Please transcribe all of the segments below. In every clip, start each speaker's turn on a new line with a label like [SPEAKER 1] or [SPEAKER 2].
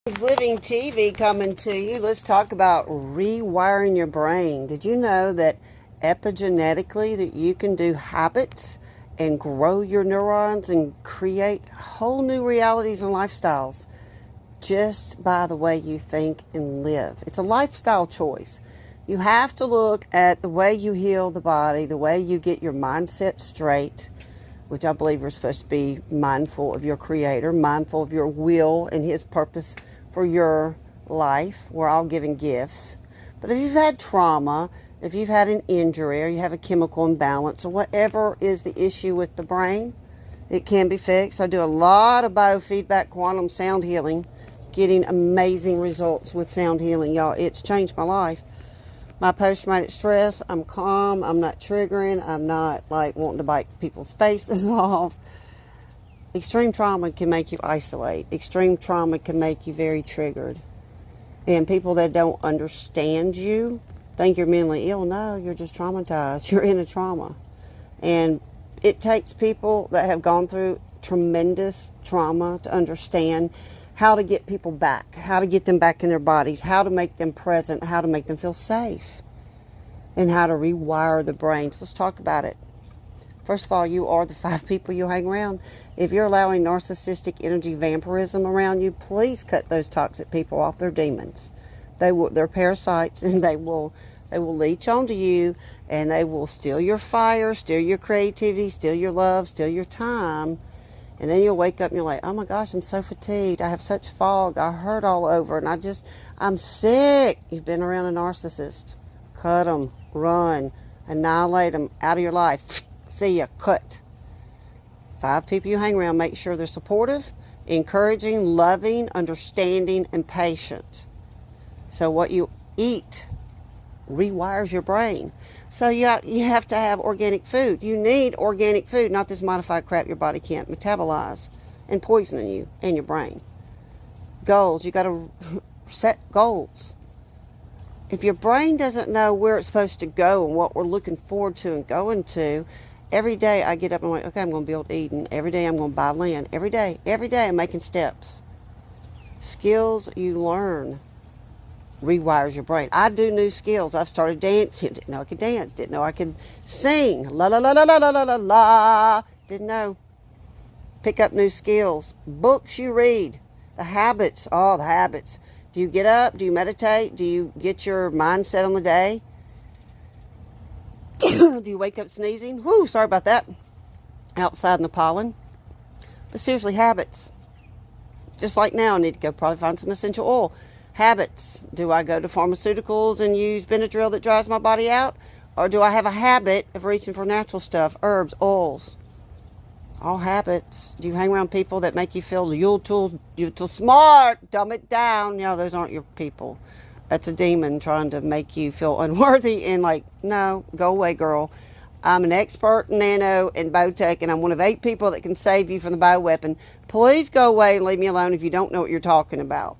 [SPEAKER 1] Living TV coming to you. Let's talk about rewiring your brain. Did you know that epigenetically that you can do habits and grow your neurons and create whole new realities and lifestyles just by the way you think and live? It's a lifestyle choice. You have to look at the way you heal the body, the way you get your mindset straight, which I believe we're supposed to be mindful of your Creator, mindful of your will and His purpose for your life. We're all given gifts. But if you've had trauma, if you've had an injury, or you have a chemical imbalance, or whatever is the issue with the brain, it can be fixed. I do a lot of biofeedback quantum sound healing, getting amazing results with sound healing, y'all. It's changed my life. My post-traumatic stress, I'm calm, I'm not triggering, I'm not like wanting to bite people's faces off. Extreme trauma can make you isolate. Extreme trauma can make you very triggered. And people that don't understand you think you're mentally ill. No, you're just traumatized. You're in a trauma. And it takes people that have gone through tremendous trauma to understand how to get people back, how to get them back in their bodies, how to make them present, how to make them feel safe, and how to rewire the brains. Let's talk about it. First of all, you are the 5 people you hang around. If you're allowing narcissistic energy vampirism around you, please cut those toxic people off. They're demons. They're parasites, and they will leech onto you, and they will steal your fire, steal your creativity, steal your love, steal your time. And then you'll wake up and you're like, oh my gosh, I'm so fatigued. I have such fog. I hurt all over. And I'm sick. You've been around a narcissist. Cut them. Run. Annihilate them out of your life. See ya. Cut. 5 people you hang around. Make sure they're supportive, encouraging, loving, understanding, and patient. So what you eat rewires your brain. So you have to have organic food. You need organic food, not this modified crap your body can't metabolize and poisoning you and your brain. Goals. You got to set goals. If your brain doesn't know where it's supposed to go and what we're looking forward to and going to, every day I get up and I'm like, okay, I'm going to build Eden. Every day I'm going to buy land. Every day I'm making steps. Skills you learn rewires your brain. I do new skills. I've started dancing. Didn't know I could dance. Didn't know I could sing. La la la la la la la la la. Didn't know. Pick up new skills. Books you read. The habits. Oh, the habits. Do you get up? Do you meditate? Do you get your mindset on the day? Do you wake up sneezing? Whoo, sorry about that. Outside in the pollen. But seriously, habits. Just like now, I need to go probably find some essential oil. Habits. Do I go to pharmaceuticals and use Benadryl that dries my body out? Or do I have a habit of reaching for natural stuff, herbs, oils? All habits. Do you hang around people that make you feel you're too smart, dumb it down? No, those aren't your people. That's a demon trying to make you feel unworthy and like, no, go away, girl. I'm an expert in nano and biotech, and I'm one of 8 people that can save you from the bioweapon. Please go away and leave me alone if you don't know what you're talking about.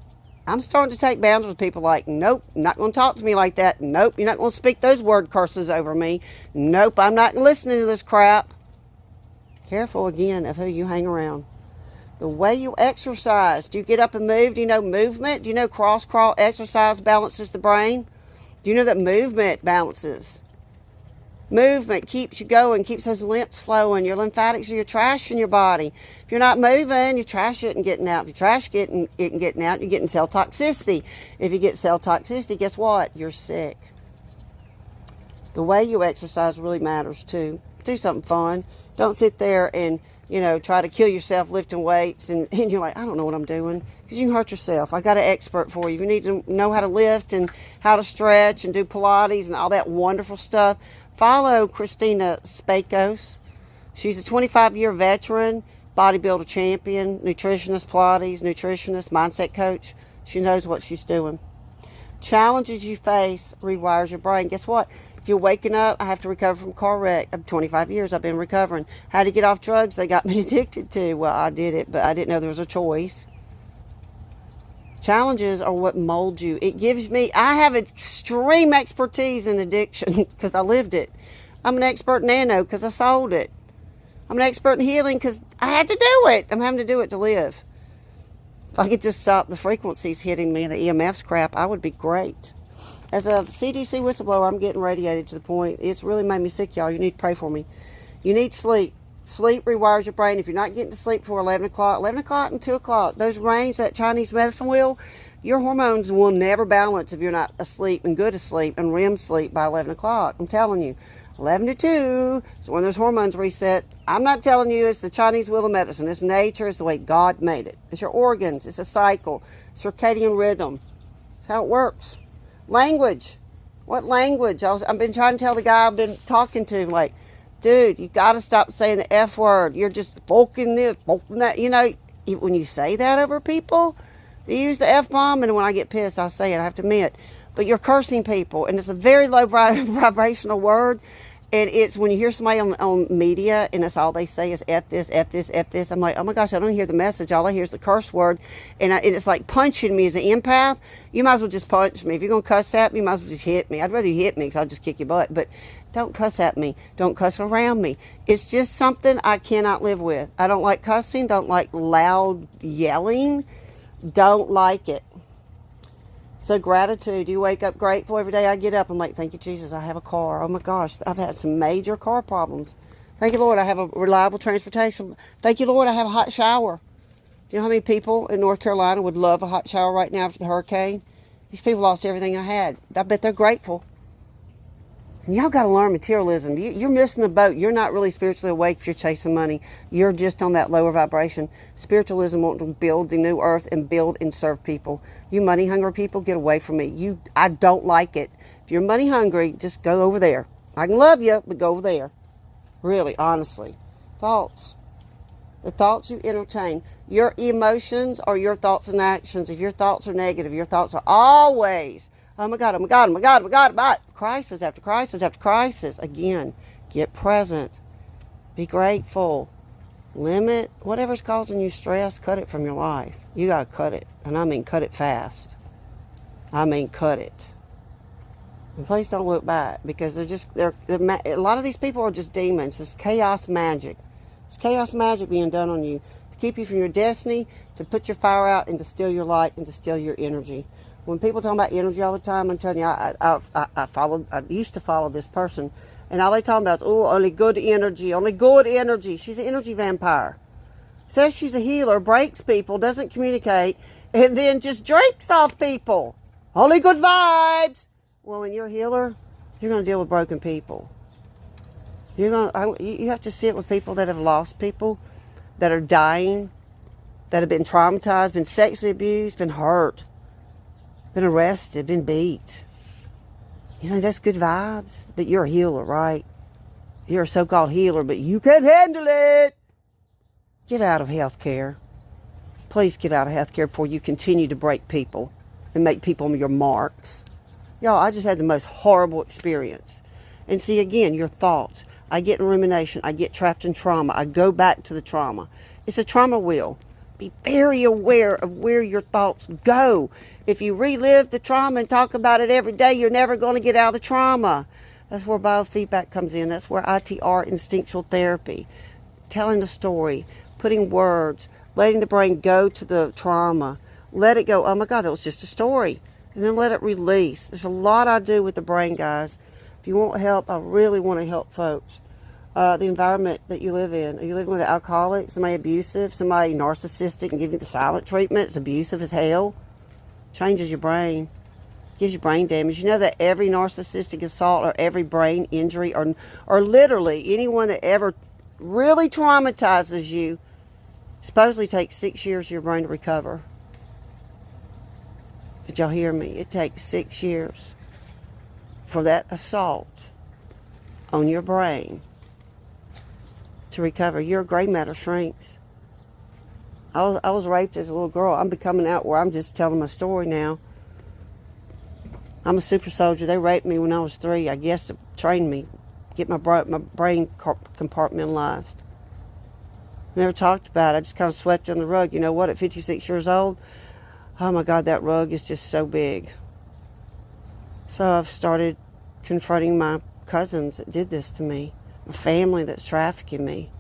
[SPEAKER 1] I'm starting to take boundaries with people like, nope, not going to talk to me like that. Nope, you're not going to speak those word curses over me. Nope, I'm not listening to this crap. Careful, again, of who you hang around. The way you exercise. Do you get up and move? Do you know movement? Do you know cross-crawl exercise balances the brain? Do you know that movement balances? Movement keeps you going, keeps those lymphs flowing. Your lymphatics are your trash in your body. If you're not moving, your trash isn't getting out. If your trash isn't getting out, you're getting cell toxicity. If you get cell toxicity, guess what? You're sick. The way you exercise really matters too. Do something fun. Don't sit there and, try to kill yourself lifting weights and you're like, I don't know what I'm doing. Because you can hurt yourself. I got an expert for you. You need to know how to lift and how to stretch and do Pilates and all that wonderful stuff. Follow Christina Spakos. She's a 25-year veteran, bodybuilder champion, nutritionist, Pilates, nutritionist, mindset coach. She knows what she's doing. Challenges you face rewires your brain. Guess what? If you're waking up, I have to recover from a car wreck. 25 years I've been recovering. How to get off drugs they got me addicted to. Well, I did it, but I didn't know there was a choice. Challenges are what mold you. I have extreme expertise in addiction because I lived it. I'm an expert in nano because I sold it. I'm an expert in healing because I had to do it. I'm having to do it to live. If I could just stop the frequencies hitting me and the EMFs crap, I would be great. As a CDC whistleblower, I'm getting radiated to the point. It's really made me sick, y'all. You need to pray for me. You need sleep. Sleep rewires your brain. If you're not getting to sleep before 11 o'clock and 2 o'clock, those range, that Chinese medicine wheel, your hormones will never balance if you're not asleep and good asleep and REM sleep by 11 o'clock. I'm telling you. 11 to 2 is when those hormones reset. I'm not telling you it's the Chinese wheel of medicine. It's nature. It's the way God made it. It's your organs. It's a cycle. Circadian rhythm. It's how it works. Language. What language? I've been trying to tell the guy I've been talking to, like, dude, you got to stop saying the F word. You're just bulking this, bulking that. You know, when you say that over people, you use the F-bomb, and when I get pissed, I say it, I have to admit. But you're cursing people, and it's a very low vibrational word. And it's when you hear somebody on media and that's all they say is F this, F this, F this. I'm like, oh my gosh, I don't hear the message. All I hear is the curse word. And it's like punching me as an empath. You might as well just punch me. If you're going to cuss at me, you might as well just hit me. I'd rather you hit me because I'll just kick your butt. But don't cuss at me. Don't cuss around me. It's just something I cannot live with. I don't like cussing. Don't like loud yelling. Don't like it. So gratitude, you wake up grateful every day I get up. I'm like, thank you, Jesus, I have a car. Oh my gosh, I've had some major car problems. Thank you, Lord, I have a reliable transportation. Thank you, Lord, I have a hot shower. Do you know how many people in North Carolina would love a hot shower right now after the hurricane? These people lost everything I had. I bet they're grateful. And y'all got to learn materialism. You're missing the boat. You're not really spiritually awake if you're chasing money. You're just on that lower vibration. Spiritualism wants to build the new earth and build and serve people. You money hungry people, get away from me. I don't like it. If you're money hungry, just go over there. I can love you, but go over there. Really, honestly. Thoughts. The thoughts you entertain. Your emotions are your thoughts and actions. If your thoughts are negative, your thoughts are always, oh my God, oh my God, oh my God, oh my God, about crisis after crisis after crisis. Again, get present. Be grateful. Limit whatever's causing you stress. Cut it from your life. You got to cut it. And I mean cut it fast. I mean cut it. And please don't look back because they're a lot of these people are just demons. It's chaos magic. It's chaos magic being done on you to keep you from your destiny, to put your fire out and to steal your light and to steal your energy. When people talk about energy all the time, I'm telling you, I used to follow this person, and all they talking about is, oh, only good energy, only good energy. She's an energy vampire. Says she's a healer, breaks people, doesn't communicate, and then just drinks off people. Only good vibes. Well, when you're a healer, you're going to deal with broken people. You have to sit with people that have lost people, that are dying, that have been traumatized, been sexually abused, been hurt, been arrested, been beat. You think that's good vibes? But you're a healer, right? You're a so-called healer, but you can't handle it. Get out of healthcare. Please get out of healthcare before you continue to break people and make people your marks. Y'all, I just had the most horrible experience. And see, again, your thoughts. I get in rumination. I get trapped in trauma. I go back to the trauma. It's a trauma wheel. Be very aware of where your thoughts go. If you relive the trauma and talk about it every day, you're never going to get out of trauma. That's where biofeedback comes in. That's where ITR, instinctual therapy, telling the story, putting words, letting the brain go to the trauma. Let it go. Oh my God, that was just a story. And then let it release. There's a lot I do with the brain, guys. If you want help, I really want to help folks. The environment that you live in. Are you living with an alcoholic, somebody abusive, somebody narcissistic and giving you the silent treatment? It's abusive as hell. Changes your brain. Gives you brain damage. You know that every narcissistic assault or every brain injury or literally anyone that ever really traumatizes you supposedly takes 6 years for your brain to recover. Did y'all hear me? It takes 6 years for that assault on your brain to recover. Your gray matter shrinks. I was raped as a little girl. I'm becoming out where I'm just telling my story now. I'm a super soldier. They raped me when I was 3. I guess to train me, get my brain compartmentalized. Never talked about it. I just kind of swept it on the rug. You know what? At 56 years old, oh my God, that rug is just so big. So I've started confronting my cousins that did this to me, my family that's trafficking me.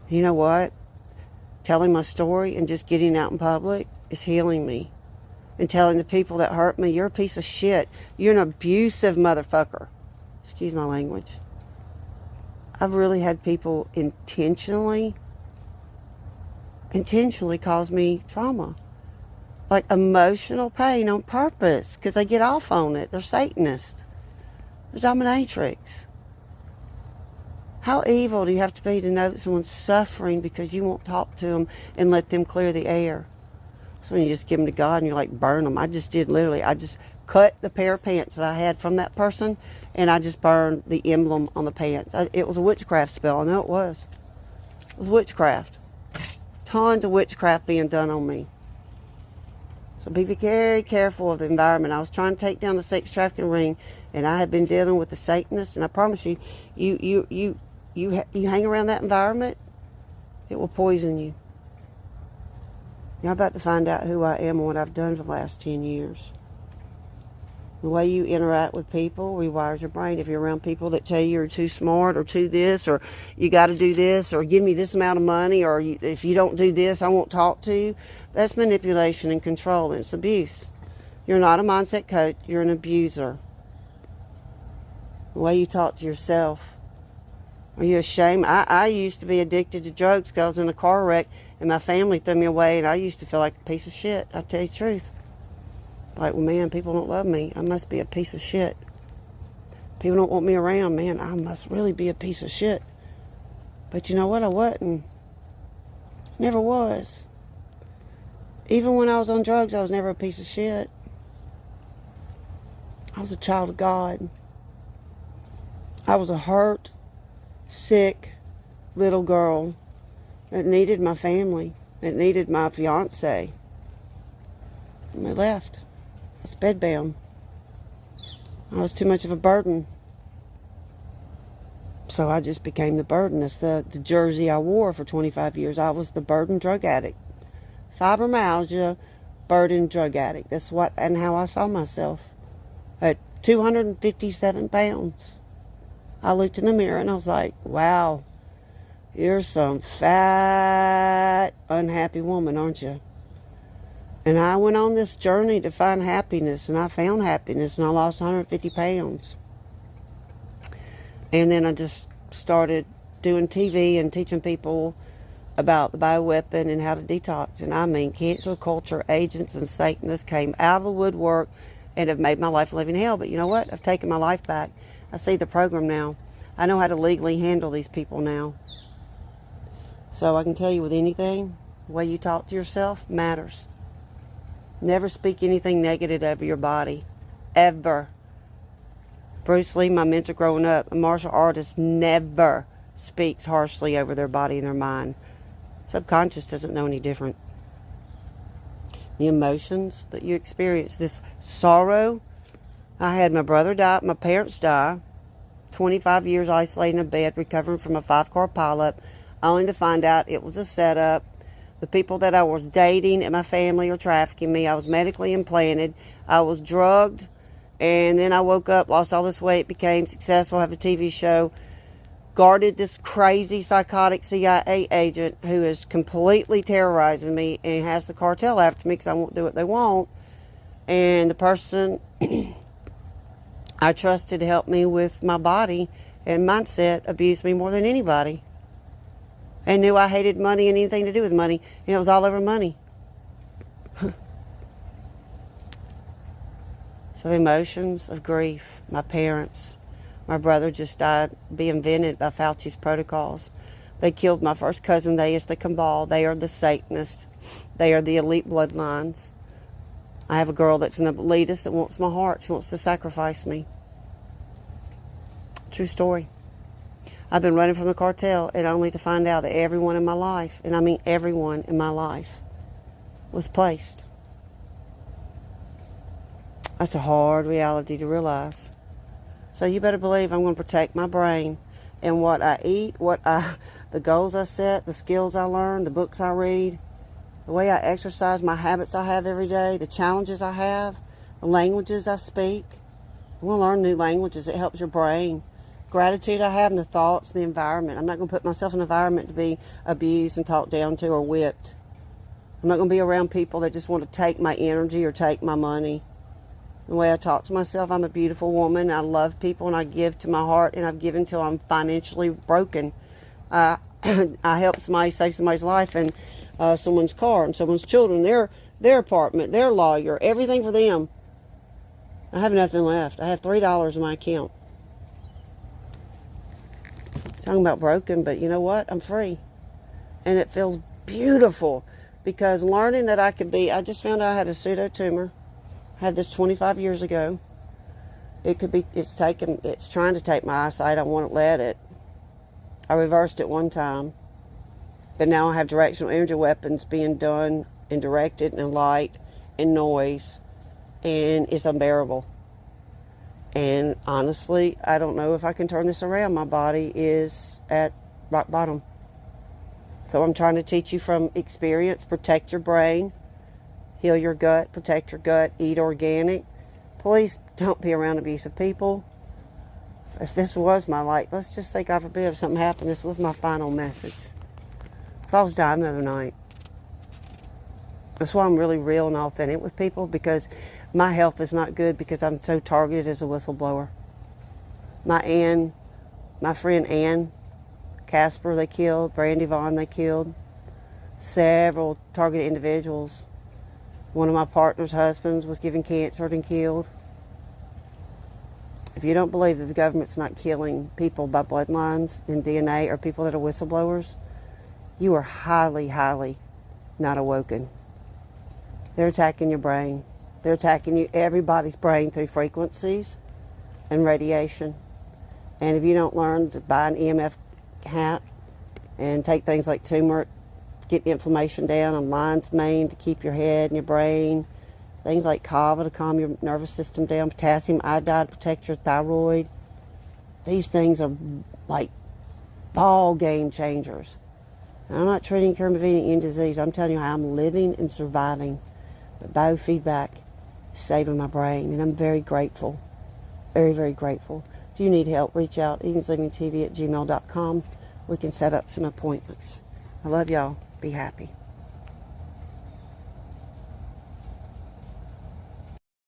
[SPEAKER 1] You know what? Telling my story and just getting out in public is healing me and telling the people that hurt me, you're a piece of shit. You're an abusive motherfucker. Excuse my language. I've really had people intentionally cause me trauma. Like emotional pain on purpose because they get off on it. They're Satanists. They're dominatrix. How evil do you have to be to know that someone's suffering because you won't talk to them and let them clear the air? So when you just give them to God and you're like, burn them. I just did literally. I just cut the pair of pants that I had from that person and I just burned the emblem on the pants. It was a witchcraft spell. I know it was. It was witchcraft. Tons of witchcraft being done on me. So be very careful of the environment. I was trying to take down the sex trafficking ring, and I had been dealing with the Satanists. And I promise you, you hang around that environment, it will poison you. You're about to find out who I am and what I've done for the last 10 years. The way you interact with people rewires your brain. If you're around people that tell you you're too smart or too this or you got to do this or give me this amount of money or if you don't do this, I won't talk to you. That's manipulation and control, and it's abuse. You're not a mindset coach. You're an abuser. The way you talk to yourself. Are you ashamed? I used to be addicted to drugs because I was in a car wreck and my family threw me away and I used to feel like a piece of shit. I'll tell you the truth. Like, well, man, people don't love me. I must be a piece of shit. People don't want me around. Man, I must really be a piece of shit. But you know what? I wasn't. Never was. Even when I was on drugs, I was never a piece of shit. I was a child of God. I was a hurt, sick little girl that needed my family, that needed my fiance. And they left. I was bedbound. I was too much of a burden. So I just became the burden. That's the jersey I wore for 25 years. I was the burden drug addict. Fibromyalgia, burden drug addict. That's what and how I saw myself. At 257 pounds. I looked in the mirror and I was like, wow, you're some fat, unhappy woman, aren't you? And I went on this journey to find happiness, and I found happiness, and I lost 150 pounds. And then I just started doing TV and teaching people about the bioweapon and how to detox. And I mean, cancel culture agents and Satanists came out of the woodwork and have made my life a living hell. But you know what? I've taken my life back. I see the program now. I know how to legally handle these people now. So I can tell you with anything, the way you talk to yourself matters. Never speak anything negative over your body. Ever. Bruce Lee, my mentor growing up, a martial artist never speaks harshly over their body and their mind. Subconscious doesn't know any different. The emotions that you experience, this sorrow. I had my brother die, my parents die, 25 years isolated in a bed, recovering from a 5-car pileup, only to find out it was a setup. The people that I was dating and my family are trafficking me. I was medically implanted. I was drugged. And then I woke up, lost all this weight, became successful, have a TV show, guarded this crazy psychotic CIA agent who is completely terrorizing me and has the cartel after me because I won't do what they want. And the person I trusted to help me with my body and mindset abused me more than anybody. And knew I hated money and anything to do with money. And it was all over money. So the emotions of grief, my parents, my brother just died being vented by Fauci's protocols. They killed my first cousin. They is the cabal. They are the Satanists. They are the elite bloodlines. I have a girl that's an elitist that wants my heart. She wants to sacrifice me. True story. I've been running from the cartel and only to find out that everyone in my life, and I mean everyone in my life, was placed. That's a hard reality to realize. So you better believe I'm going to protect my brain and what I eat, the goals I set, the skills I learn, the books I read, the way I exercise, my habits I have every day, the challenges I have, the languages I speak. I'm going to learn new languages. It helps your brain. Gratitude I have and the thoughts, the environment. I'm not going to put myself in an environment to be abused and talked down to or whipped. I'm not going to be around people that just want to take my energy or take my money. The way I talk to myself, I'm a beautiful woman. I love people and I give to my heart, and I've given till I'm financially broken. I help somebody save somebody's life and someone's car and someone's children, their apartment, their lawyer, everything for them. I have nothing left. I have $3 in my account. Talking about broken, but you know what? I'm free. And it feels beautiful because learning that I just found out I had a pseudo tumor. I had this 25 years ago. It's trying to take my eyesight. I won't let it. I reversed it one time. But now I have directional energy weapons being done and directed and light and noise. And it's unbearable. And honestly, I don't know if I can turn this around. My body is at rock bottom. So I'm trying to teach you from experience. Protect your brain. Heal your gut. Protect your gut. Eat organic. Please don't be around abusive people. If this was my life, let's just say, God forbid, if something happened, this was my final message. If I was dying the other night. That's why I'm really real and authentic with people, because my health is not good because I'm so targeted as a whistleblower. My friend Ann Casper, they killed. Brandy Vaughn, they killed. Several targeted individuals. One of my partner's husbands was given cancer and killed. If you don't believe that the government's not killing people by bloodlines and DNA or people that are whistleblowers, you are highly, highly not awoken. They're attacking your brain. They're attacking everybody's brain through frequencies and radiation. And if you don't learn to buy an EMF hat and take things like turmeric, get inflammation down on lion's mane to keep your head and your brain, things like kava to calm your nervous system down, potassium iodide to protect your thyroid. These things are like ball game changers. And I'm not treating, curing, preventing any disease. I'm telling you how I'm living and surviving. But biofeedback is saving my brain, and I'm very grateful. Very, very grateful. If you need help, reach out, edenslivingtv@gmail.com. We can set up some appointments. I love y'all. Be happy.